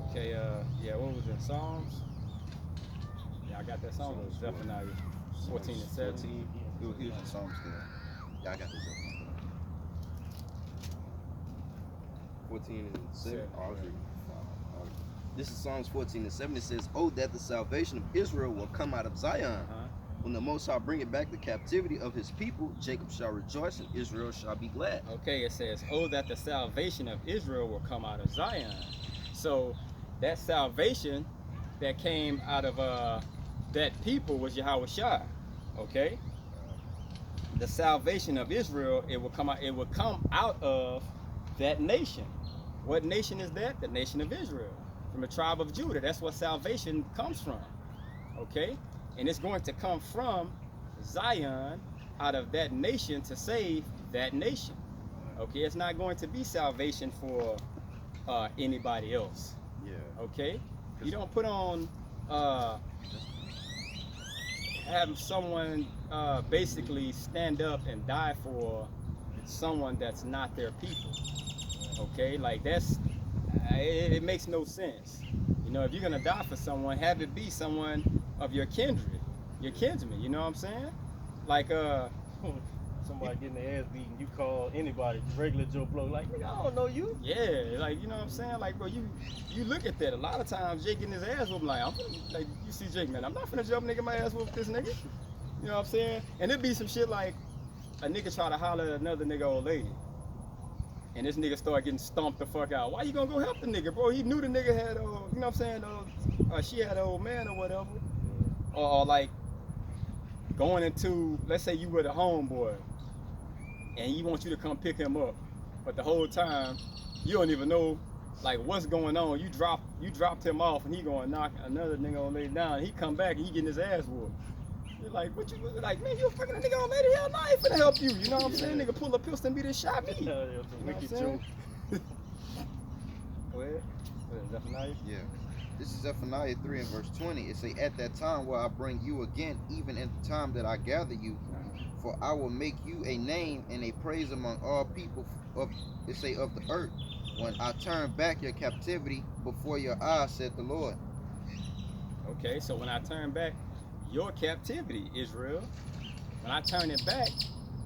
Okay, yeah, what was it? Psalms? Yeah, I got that song. It was Zephaniah 14 and 7. 14. He was in Psalms still. Yeah, I got this up. 14 and 7. Oh, I was reading. This is Psalms 14 and 7. It says, "Oh, that the salvation of Israel will come out of Zion. When the Most High bring it back the captivity of his people, Jacob shall rejoice and Israel shall be glad." Okay, it says, "Oh, that the salvation of Israel will come out of Zion." So that salvation that came out of that people was Yahweh Shai. Okay, the salvation of Israel, it will come out. It will come out of that nation. What nation is that? The nation of Israel, from the tribe of Judah. That's what salvation comes from. Okay, and it's going to come from Zion, out of that nation, to save that nation. Okay, it's not going to be salvation for anybody else. Yeah. Okay, you don't put on have someone basically stand up and die for someone that's not their people. Okay, like it makes no sense. You know, if you're gonna die for someone, have it be someone of your kindred, your kinsman. You know what I'm saying? Like somebody getting their ass beaten, you call anybody, just regular Joe Blow, like, nigga, I don't know you. Yeah, like, you know what I'm saying? Like, bro, you look at that. A lot of times Jake getting his ass whooped, like, like, you see Jake, man, I'm not finna jump nigga my ass whoop this nigga. You know what I'm saying? And it be some shit like a nigga try to holler at another nigga old lady. And this nigga start getting stomped the fuck out. Why you gonna go help the nigga, bro? He knew the nigga had, you know what I'm saying? She had an old man or whatever. Or like going into, let's say you with a homeboy and he wants you to come pick him up, but the whole time you don't even know like what's going on. You dropped him off and he gonna knock another nigga old lady down. And he come back and he getting his ass whooped. You're like, what you like, man, you fucking a nigga old lady, hell nah, I ain't finna help you. You know what I'm saying? Nigga pull a pistol and beat and shot me. You know what I'm saying? Go ahead. What is Zephaniah? Yeah. This is Zephaniah 3 and verse 20. It say, "At that time will I bring you again, even in the time that I gather you, for I will make you a name and a praise among all people of the earth, when I turn back your captivity before your eyes, said the Lord." Okay, so when I turn back your captivity, Israel, when I turn it back,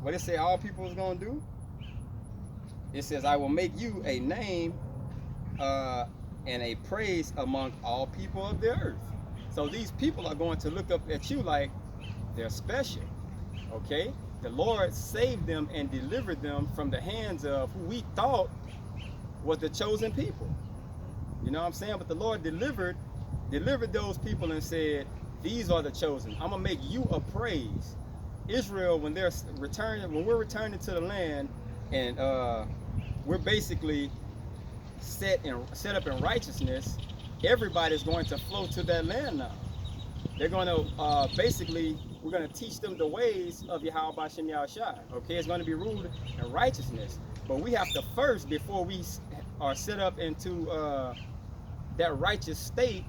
what it say all people is gonna do? It says, "I will make you a name and a praise among all people of the earth." So these people are going to look up at you like they're special. Okay, the Lord saved them and delivered them from the hands of who we thought was the chosen people. You know what I'm saying? But the Lord delivered those people and said, "These are the chosen. I'm gonna make you a praise." Israel, when we're returning to the land, and we're basically set up in righteousness, everybody's going to flow to that land now. They're going to basically, we're going to teach them the ways of Yahweh Bashem Yahushai. Okay, it's going to be ruled in righteousness. But we have to first, before we are set up into that righteous state,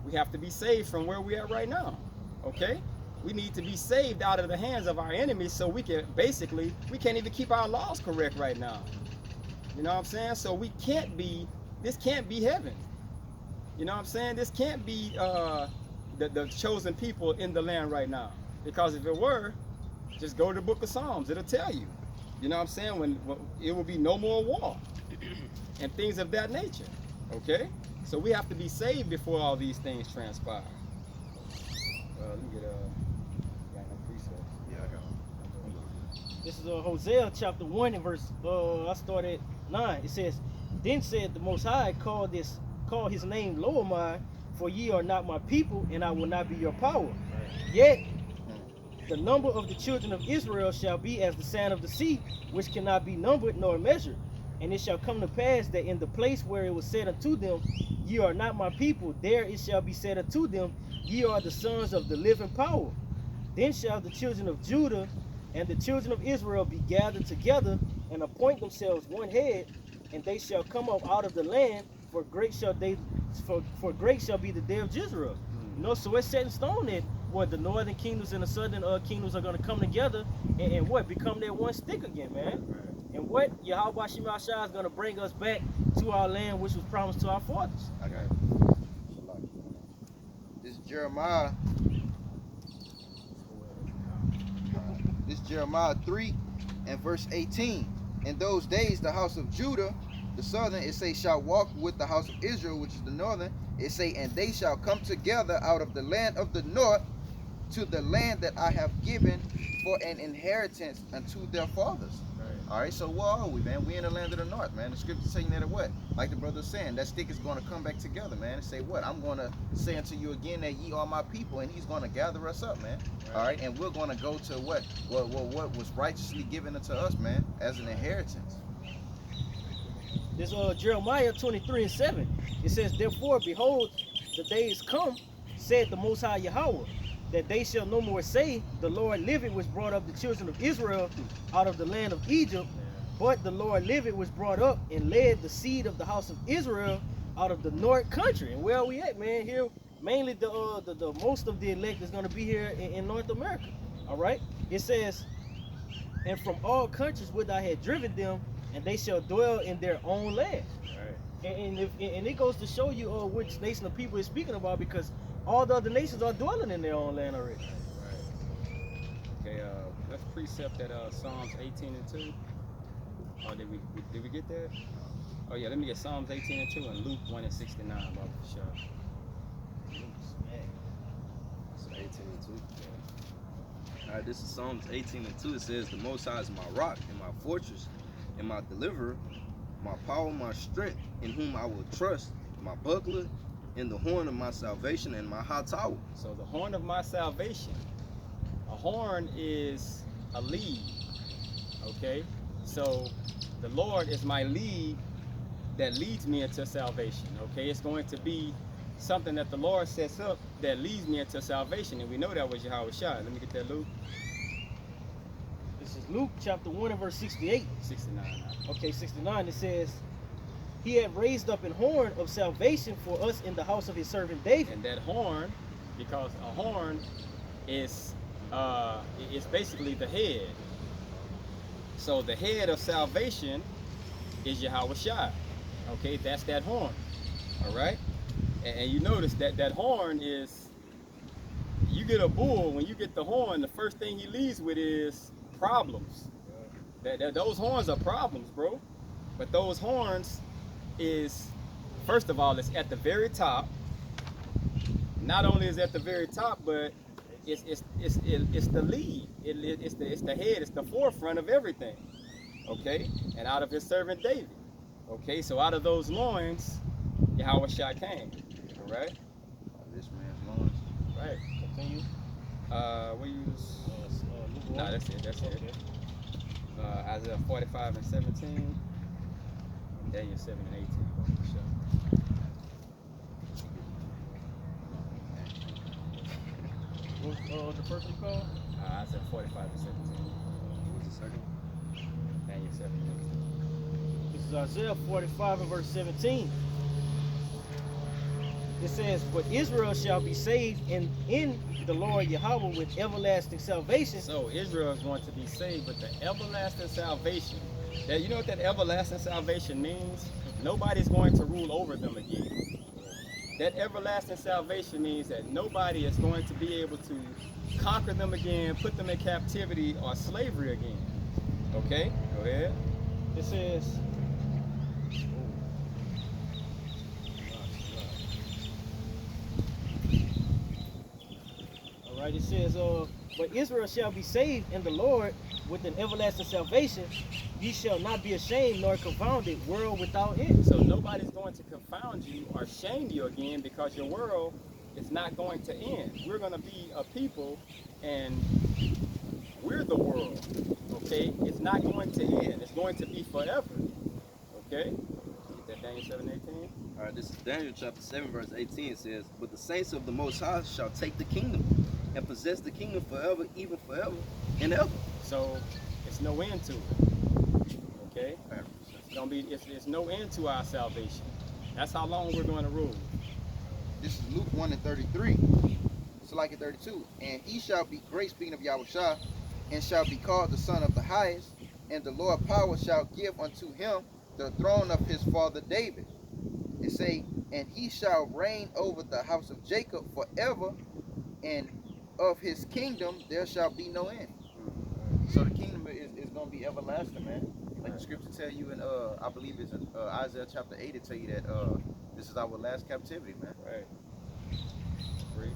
we have to be saved from where we are right now. Okay, we need to be saved out of the hands of our enemies, so we can't even keep our laws correct right now. You know what I'm saying? So this can't be heaven. You know what I'm saying? This can't be the chosen people in the land right now. Because if it were, just go to the book of Psalms. It'll tell you. You know what I'm saying? When it will be no more war and things of that nature. Okay? So we have to be saved before all these things transpire. Let me get got no precepts. Yeah, I got one. This is Hosea chapter 1 and verse, I started at 9. It says, "Then said the Most High, call his name Loamai, for ye are not my people, and I will not be your power. Yet the number of the children of Israel shall be as the sand of the sea, which cannot be numbered nor measured. And it shall come to pass that in the place where it was said unto them, ye are not my people, there it shall be said unto them, ye are the sons of the living power. Then shall the children of Judah and the children of Israel be gathered together, and appoint themselves one head, and they shall come up out of the land, for great shall be the day of Israel." You know, so it's set in stone that what the northern kingdoms and the southern kingdoms are going to come together and what become that one stick again, man. And what Yahweh Shema Shah is going to bring us back to our land, which was promised to our fathers. Okay. This is Jeremiah. This is Jeremiah 3 and verse 18. In those days, the house of Judah, the southern, it say, shall walk with the house of Israel, which is the northern. It say, and they shall come together out of the land of the north to the land that I have given for an inheritance unto their fathers. All right, so where are we, man? We in the land of the north, man. The scripture saying that what? Like the brother was saying, that stick is going to come back together, man, and say what? I'm going to say unto you again that ye are my people, and he's going to gather us up, man. All right, and we're going to go to what was righteously given unto us, man, as an inheritance. This Jeremiah 23 and 7. It says, therefore, behold, the days come, said the Most High Yahweh, that they shall no more say, the Lord liveth, which brought up the children of Israel out of the land of Egypt, but the Lord liveth, which brought up and led the seed of the house of Israel out of the north country. And where are we at, man? Here, mainly the most of the elect is going to be here in North America. All right. It says, and from all countries whither I had driven them, and they shall dwell in their own land. Right. And it goes to show you which nation of people is speaking about, because all the other nations are dwelling in their own land already. Right. Okay, let's precept that Psalms 18 and 2. Oh, did we get there? Oh yeah, let me get Psalms 18 and 2 and Luke 1 and 69 about the show. So 18 and 2. Yeah. All right, this is Psalms 18 and 2. It says, the Most High is my rock and my fortress and my deliverer, my power, my strength, in whom I will trust, my buckler, in the horn of my salvation and my high tower. So the horn of my salvation. A horn is a lead. Okay? So the Lord is my lead that leads me into salvation. Okay? It's going to be something that the Lord sets up that leads me into salvation. And we know that was Yahweh Shai. Let me get that, Luke. This is Luke chapter 1 and verse 68. 69 now. Okay, 69. It says, he had raised up an horn of salvation for us in the house of his servant David. And that horn, because a horn is basically the head. So the head of salvation is Yahweh Shai. Okay, that's that horn. All right? And you notice that that horn is, you get a bull, when you get the horn, the first thing he leads with is problems. Those horns are problems, bro. But those horns is, first of all, it's at the very top. Not only is it at the very top, but it's the lead. It's the head. It's the forefront of everything. Okay, and out of his servant David. Okay, so out of those loins, Yahweh Shai came. All right. This man's loins. Right. Continue. We use. Nah, that's it. That's it. Isaiah 45 and 17. Daniel 7 and 18. What's the first one called? Isaiah 45 and 17. What's the second? Daniel 7 and 18. This is Isaiah 45 and verse 17. It says, but Israel shall be saved in the Lord Yahweh with everlasting salvation. So Israel is going to be saved with the everlasting salvation. That, you know what that everlasting salvation means? Nobody's going to rule over them again. That everlasting salvation means that nobody is going to be able to conquer them again, put them in captivity or slavery again. Okay, go ahead. It says, all right, it says, but Israel shall be saved in the Lord with an everlasting salvation. Ye shall not be ashamed nor confounded, world without end. So nobody's going to confound you or shame you again, because your world is not going to end. We're going to be a people, and we're the world. Okay, it's not going to end. It's going to be forever. Okay, get that Daniel 7:18. All right, this is Daniel chapter 7 verse 18. It says, but the saints of the Most High shall take the kingdom and possess the kingdom forever, even forever and ever. So it's no end to it. Okay, it's gonna be. It's no end to our salvation. That's how long we're going to rule. This is Luke 1 and 33. It's like at 32. And he shall be great, speaking of Yahweh Shai, and shall be called the Son of the Highest. and the Lord power shall give unto him the throne of his father David. It say, and he shall reign over the house of Jacob forever, and of his kingdom there shall be no end. So the kingdom is gonna be everlasting, man. Like the scripture tell you in I believe it's in Isaiah chapter 8, it tell you that this is our last captivity, man. Right. Great.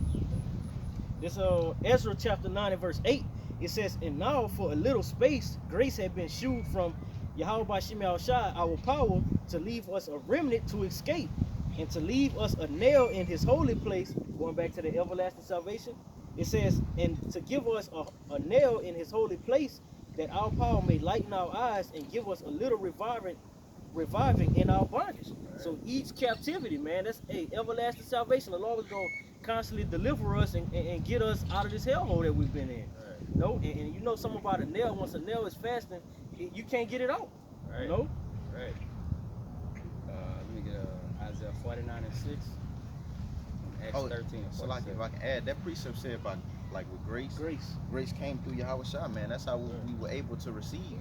This Ezra chapter 9 and verse 8, it says, and now for a little space grace had been shewed from Yahweh by Shemel Shai, our power, to leave us a remnant to escape, and to leave us a nail in his holy place, going back to the everlasting salvation. It says, and to give us a nail in his holy place, that our power may lighten our eyes and give us a little reviving in our bondage. So each captivity, man, that's a everlasting salvation. The Lord is going to constantly deliver us and get us out of this hellhole that we've been in. Right. No, and you know something about a nail. Once a nail is fastened, you can't get it out. Right. You know? Right. Let me get Isaiah 49 and 6. Acts 13 and 47. So like if I can add, that precept said about like with grace came through Yahweh Shai, man. That's how we were able to receive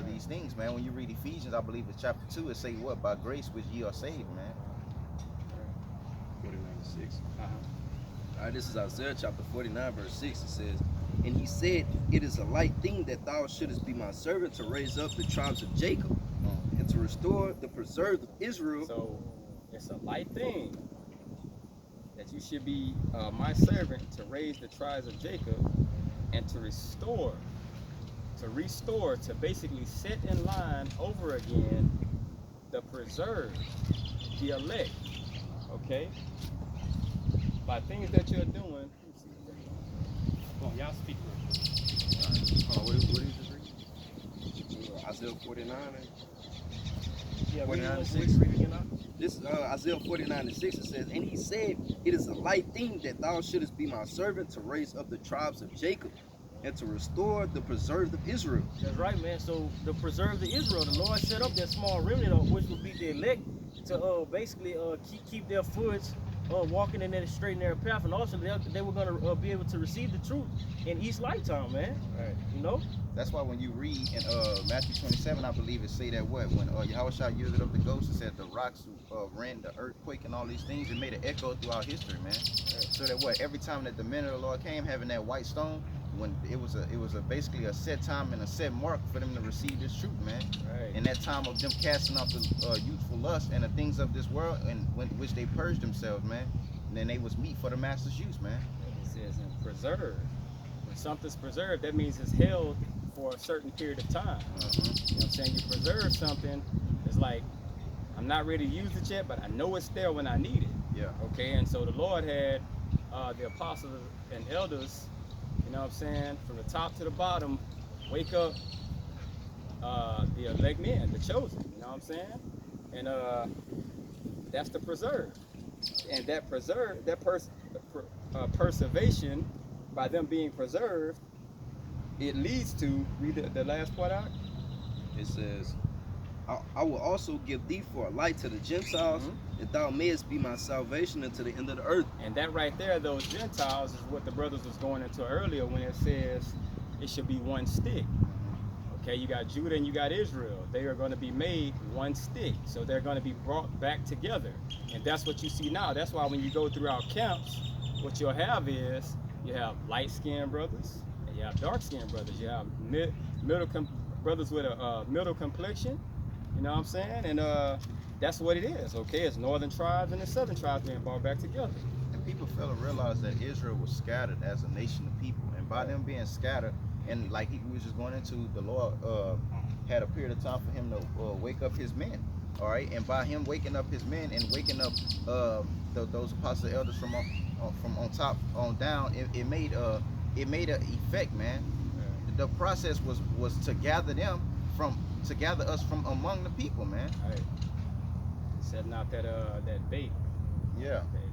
these things, man. When you read Ephesians, I believe it's chapter 2, it say what? By grace which ye are saved, man. 49 and 6. Uh-huh. All right, this is Isaiah chapter 49, verse 6. It says, and he said, it is a light thing that thou shouldest be my servant to raise up the tribes of Jacob and to restore the preserved of Israel. So it's a light thing that you should be my servant to raise the tribes of Jacob and to restore, to basically set in line over again the preserved, the elect, okay? By things that you're doing. Come on, y'all speak. What did you just read? Isaiah 49 and Yeah, 49 and 6. read it again out. This Isaiah 49 and 6, it says, and he said, it is a light thing that thou shouldest be my servant to raise up the tribes of Jacob and to restore the preserved of Israel. That's right, man. So the preserved of Israel, the Lord set up that small remnant, of which would be the elect, to basically keep their foot walking in that straight and narrow path, and also they were gonna be able to receive the truth in each lifetime, man. Right. You know. That's why when you read in Matthew 27, I believe it say that what? When Yahweh Shai yielded up the ghost, it said the rocks ran, the earthquake and all these things, it made an echo throughout history, man. Right. So that what? Every time that the men of the Lord came, having that white stone, when it was basically a set time and a set mark for them to receive this truth, man. Right. In that time of them casting off the youthful lust and the things of this world, and which they purged themselves, man. And then they was meat for the master's use, man. It says in preserved. When something's preserved, that means it's held for a certain period of time. You know what I'm saying? You preserve something, it's like, I'm not ready to use it yet, but I know it's there when I need it. Yeah. Okay, and so the Lord had the apostles and elders, you know what I'm saying, from the top to the bottom, wake up the elect men, the chosen, you know what I'm saying? And that's the preserve. And that preservation, by them being preserved, it leads to, read the last part out. It says, I will also give thee for a light to the Gentiles, that thou mayest be my salvation unto the end of the earth. And that right there, those Gentiles, is what the brothers was going into earlier when it says it should be one stick. Okay, you got Judah and you got Israel. They are going to be made one stick. So they're going to be brought back together. And that's what you see now. That's why when you go through our camps, what you'll have is, you have light-skinned brothers, and you have dark-skinned brothers. You have brothers with a middle complexion, you know what I'm saying? And that's what it is, okay? It's northern tribes and the southern tribes being brought back together. And people fail to realize that Israel was scattered as a nation of people. And by them being scattered, and like he was just going into, the Lord had a period of time for him to wake up his men. All right, and by him waking up his men and waking up those apostle elders from on top on down, it made an effect, man. The process was to gather us from among the people, man. All right. Setting out that bait. Yeah. Okay.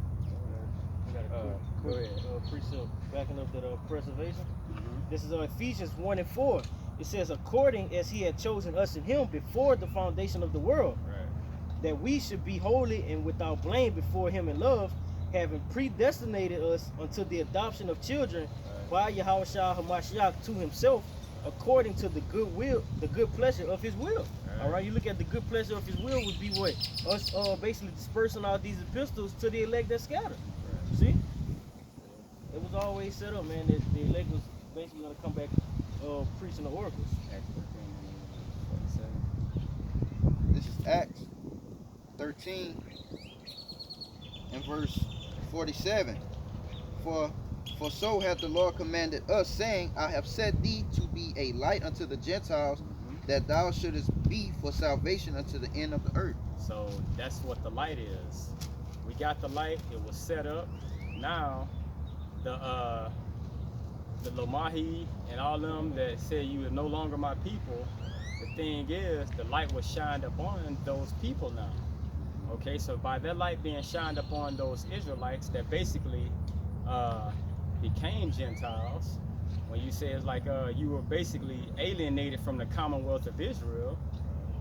We got a Go quick ahead. precept backing up that preservation. Mhm. This is Ephesians 1 and 4. It says, according as he had chosen us in him before the foundation of the world, Right. that we should be holy and without blame before him in love, having predestinated us unto the adoption of children by Yahweh Shai HaMashiach to himself, according to the good will, the good pleasure of his will. All right, you look at the good pleasure of his will would be what? Us basically dispersing all these epistles to the elect that scattered. See? It was always set up, man, that the elect was basically gonna come back preaching the oracles. Acts 13 and 47. This is Acts 13 and verse 47. For so hath the Lord commanded us, saying, I have set thee to be a light unto the Gentiles, that thou shouldest be for salvation unto the end of the earth. So that's what the light is. We got the light. It was set up. Now the Lomahi and all them that said you are no longer my people. The thing is, the light was shined upon those people now. Okay, so by that light being shined upon those Israelites that basically became Gentiles, when you say it's like you were basically alienated from the commonwealth of Israel.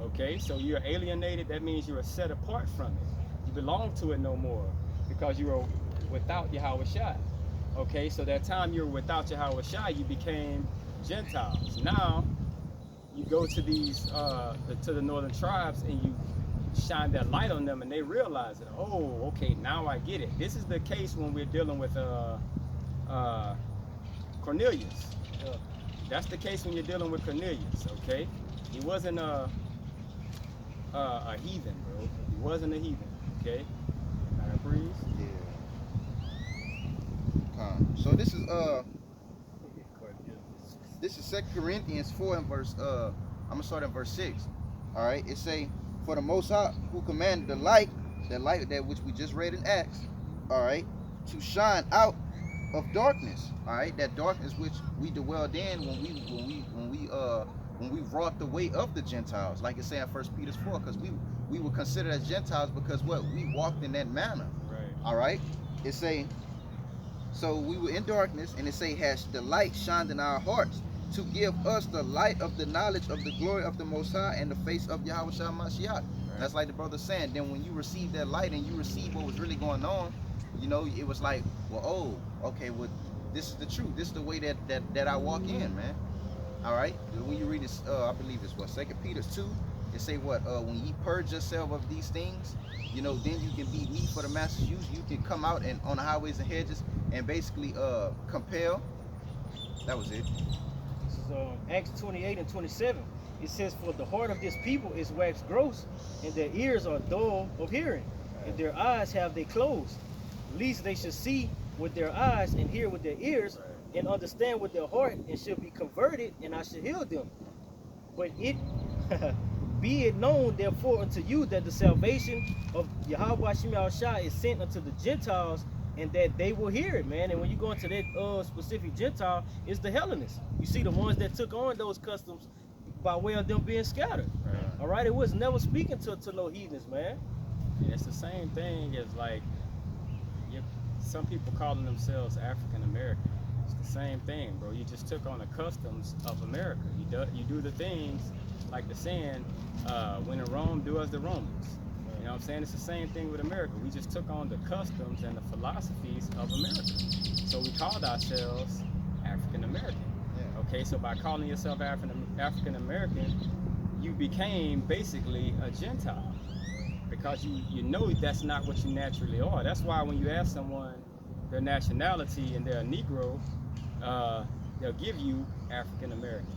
Okay, so you're alienated, that means you are set apart from it. You belong to it no more because you were without Yahweh Shai. Okay, so that time you were without Yahweh Shai, you became Gentiles. Now you go to these to the northern tribes and you shine that light on them and they realize it. Oh, okay, now I get it. This is the case when we're dealing with Cornelius. That's the case when you're dealing with Cornelius, okay? He wasn't a heathen, bro. He wasn't a heathen, okay? All right, breeze. Yeah. So this is 2 Corinthians 4 and verse I'm gonna start at verse 6. All right, it say, for the Most High who commanded the light that which we just read in Acts, all right, to shine out of darkness, all right, that darkness which we dwelled in when we wrought the way of the Gentiles, like it say in 1 Peter 4, because we were considered as Gentiles because what we walked in that manner. Right. All right, it say, so we were in darkness, and it say, has the light shined in our hearts to give us the light of the knowledge of the glory of the Most High and the face of Yahweh Shai Mashiach. Right. That's like the brother saying, then when you receive that light and you receive what was really going on, you know, it was like, well, oh, okay, well, this is the truth. This is the way that I walk in, man. All right. When you read this, I believe it's what 2 Peter 2. It say what? When ye purge yourself of these things, you know, then you can be meat for the master's use. You can come out and on the highways and hedges and basically compel. That was it. This is Acts 28 and 27. It says, for the heart of this people is waxed gross, and their ears are dull of hearing, and their eyes have they closed, lest they should see with their eyes and hear with their ears, and understand with their heart, and should be converted, and I should heal them. But it be it known therefore unto you that the salvation of Yahweh Shai Shai is sent unto the Gentiles, and that they will hear it, man. And when you go into that specific Gentile, it's the Hellenists. You see the ones that took on those customs by way of them being scattered. Right. All right, it was never speaking to no heathens, man. And it's the same thing as like some people calling themselves African American. It's the same thing, bro. You just took on the customs of America. You do the things like the saying, when in Rome, do as the Romans. You know what I'm saying? It's the same thing with America. We just took on the customs and the philosophies of America. So we called ourselves African American. Yeah. Okay, so by calling yourself African American, you became basically a Gentile. Because you know that's not what you naturally are. That's why when you ask someone their nationality and they're a Negro, they'll give you African American.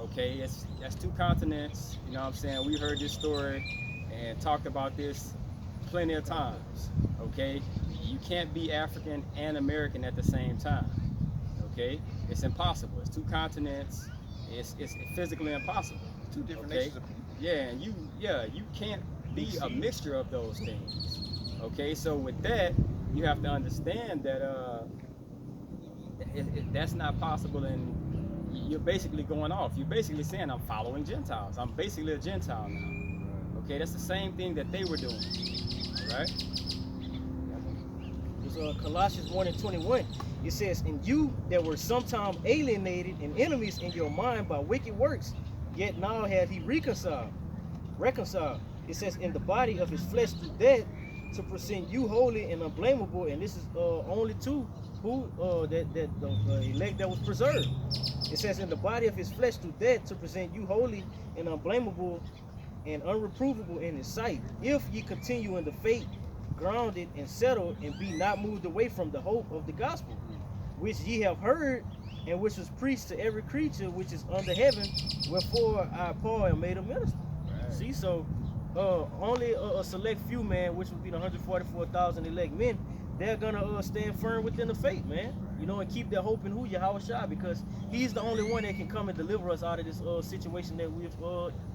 Okay, that's two continents. You know what I'm saying? We heard this story and talked about this plenty of times. Okay, you can't be African and American at the same time. Okay, it's impossible. It's two continents. It's physically impossible. Two different Okay? nations of people. Yeah, and you can't be a mixture of those things. Okay, so with that, you have to understand that that's not possible, and you're basically going off. You're basically saying, I'm following Gentiles. I'm basically a Gentile now. Okay, that's the same thing that they were doing. All right? It's Colossians 1 and 21. It says, and you that were sometime alienated and enemies in your mind by wicked works, yet now hath he reconciled. It says, in the body of his flesh through death, to present you holy and unblameable. And this is only to who the elect that was preserved. It says, in the body of his flesh through death, to present you holy and unblameable and unreprovable in his sight, if ye continue in the faith, grounded and settled, and be not moved away from the hope of the gospel, which ye have heard, and which was preached to every creature which is under heaven, wherefore I Paul am made a minister. Right. See, so only a select few, man, which would be the 144,000 elect men, they're gonna stand firm within the faith, man. You know, and keep their hope in who Yahweh Shai, because he's the only one that can come and deliver us out of this situation that we've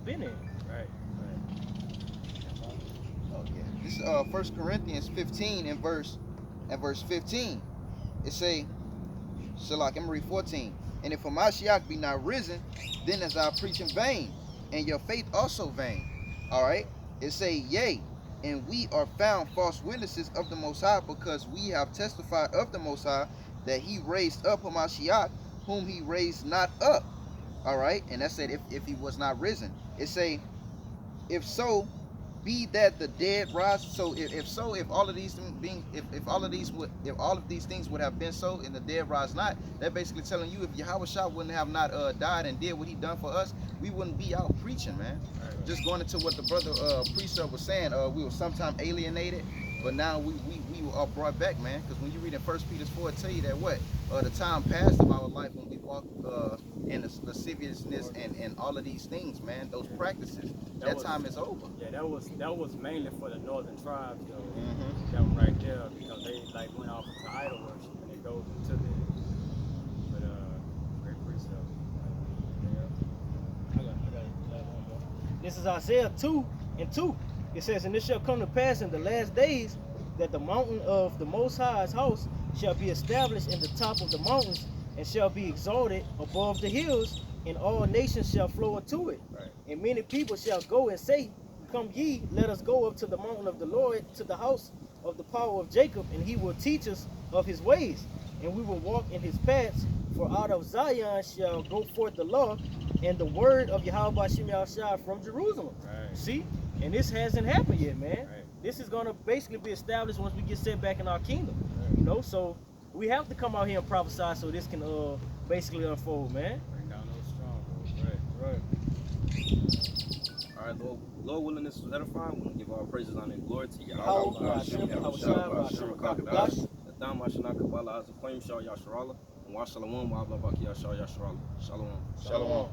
been in. Right. Okay. This is 1 Corinthians 15 and verse 15. It say, Shalak, I'm gonna read 14. And if Hamashiach be not risen, then is our preach in vain, and your faith also vain. All right. It say, yea, and we are found false witnesses of the Most High, because we have testified of the Most High that he raised up Hamashiach, whom he raised not up. All right. And that said, if he was not risen. It say, if so, be that the dead rise. So if all of these things, if all of these things would have been so, and the dead rise not, they're basically telling you, if Yahweh Shah wouldn't have not died and did what he done for us, we wouldn't be out preaching, man. Right. Just going into what the brother Precept was saying, we were sometime alienated, but now we were brought back, man. Because when you read in 1 Peter 4, it tell you that what the time past of our life when we walked in the lasciviousness and all of these things, man, those practices, that time is over. Yeah, that was mainly for the northern tribes, though. Mm-hmm. That one right there, because they like went off into idol worship, and it goes into the great precept. I got one more. This is Isaiah 2:2. It says, and it shall come to pass in the last days that the mountain of the Most High's house shall be established in the top of the mountains, and shall be exalted above the hills, and all nations shall flow into it. Right. And many people shall go and say, come ye, let us go up to the mountain of the Lord, to the house of the power of Jacob, and he will teach us of his ways, and we will walk in his paths. For out of Zion shall go forth the law, and the word of Yahweh Shem Yahushua from Jerusalem. Right. See? And this hasn't happened yet, man. Right. This is gonna basically be established once we get set back in our kingdom. Right. You know, so we have to come out here and prophesy so this can basically unfold, man. Bring down those strongholds. Right. All right, Lord willing, this was edifying. We want to give all praises, honor, and glory to Yahweh. Yahweh, Hashem, Yahweh Shai, Hashem, Kakadash. Adam Mashiach Kabbalah as a flame, Shah Yasharallah, and Wa Shalom, Wa Abla Baki Yashar Yasharallah. Shalom. Shalom.